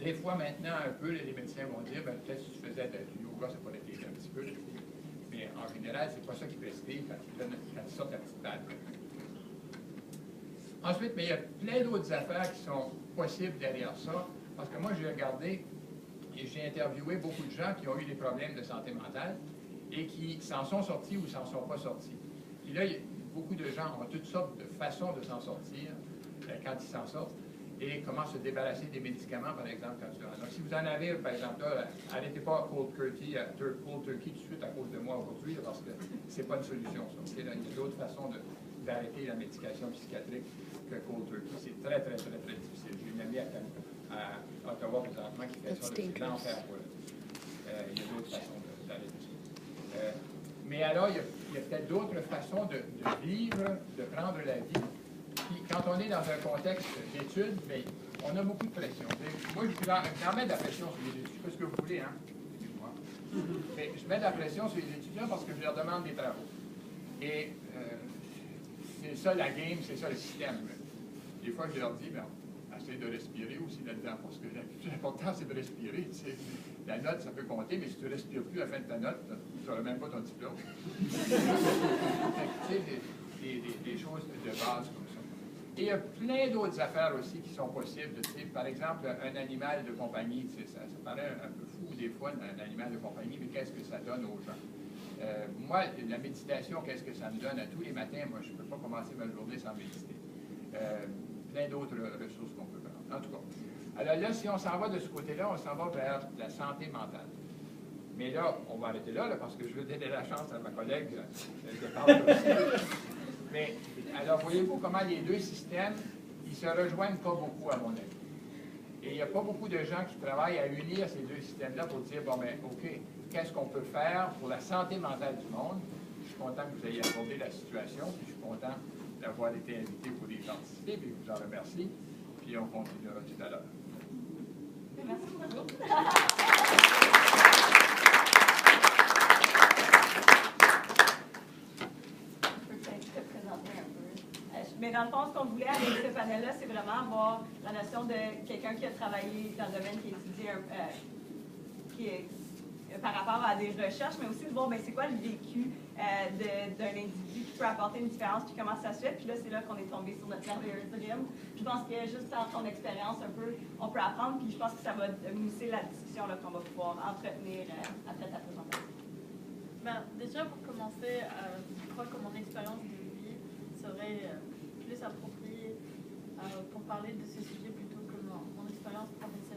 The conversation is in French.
Des fois, maintenant, un peu, les médecins vont dire, ben, peut-être si tu faisais du yoga, ça pourrait t'aider un petit peu. Mais en général, c'est pas ça qu'ils prescrivent quand ils sortent la petite balle. Ensuite, mais il y a plein d'autres affaires qui sont possibles derrière ça. Parce que moi, j'ai regardé et j'ai interviewé beaucoup de gens qui ont eu des problèmes de santé mentale et qui s'en sont sortis ou s'en sont pas sortis. Et là, beaucoup de gens ont toutes sortes de façons de s'en sortir quand ils s'en sortent et comment se débarrasser des médicaments, par exemple, quand tu en as. Donc, si vous en avez, par exemple, là, arrêtez pas cold turkey tout de suite à cause de moi aujourd'hui, parce que c'est pas une solution, ça. Okay? Là, il y a d'autres façons d'arrêter la médication psychiatrique que cold turkey. C'est très, très, très, très difficile. J'ai une amie à Ottawa présentement qui fait ça, c'est l'enfer pour elle. Il y a d'autres façons d'arrêter ça. Mais alors, il y a peut-être d'autres façons de vivre, de prendre la vie. Puis, quand on est dans un contexte d'études, bien, on a beaucoup de pression. Moi, j'en mets de la pression sur les étudiants, parce que vous voulez, hein? Excuse-moi. Mais je mets de la pression sur les étudiants parce que je leur demande des travaux. Et c'est ça la game, c'est ça le système. Des fois, je leur dis, bien, essaye de respirer aussi là-dedans, parce que le plus important, c'est de respirer. La note, ça peut compter, mais si tu ne respires plus à la fin de ta note, tu n'auras même pas ton diplôme. Tu sais, des choses de base comme ça. Et il y a plein d'autres affaires aussi qui sont possibles. Par exemple, un animal de compagnie, ça paraît un peu fou des fois, un animal de compagnie, mais qu'est-ce que ça donne aux gens? Moi, la méditation, qu'est-ce que ça me donne à tous les matins? Moi, je ne peux pas commencer ma journée sans méditer. Plein d'autres ressources qu'on peut prendre. En tout cas. Alors là, si on s'en va de ce côté-là, on s'en va vers la santé mentale. Mais là, on va arrêter là, parce que je veux donner la chance à ma collègue de parler aussi. Mais, alors, voyez-vous comment les deux systèmes, ils se rejoignent pas beaucoup, à mon avis. Et il n'y a pas beaucoup de gens qui travaillent à unir ces deux systèmes-là pour dire, bon, ben, OK, qu'est-ce qu'on peut faire pour la santé mentale du monde? Je suis content que vous ayez abordé la situation, puis je suis content d'avoir été invité pour y participer, puis je vous en remercie. Puis on continuera tout à l'heure. Merci beaucoup. Mais dans le fond, ce qu'on voulait avec ce panel-là, c'est vraiment avoir la notion de quelqu'un qui a travaillé dans le domaine, qui étudie par rapport à des recherches, mais aussi de voir c'est quoi le vécu d'un individu qui peut apporter une différence, puis comment ça se fait. Puis là, c'est là qu'on est tombé sur notre merveilleuse Rym. Je pense que juste dans ton expérience un peu, on peut apprendre, puis je pense que ça va mousser la discussion qu'on va pouvoir entretenir après ta présentation. Ben, déjà, pour commencer, je crois que mon expérience de vie serait plus appropriée pour parler de ce sujet plutôt que mon expérience professionnelle.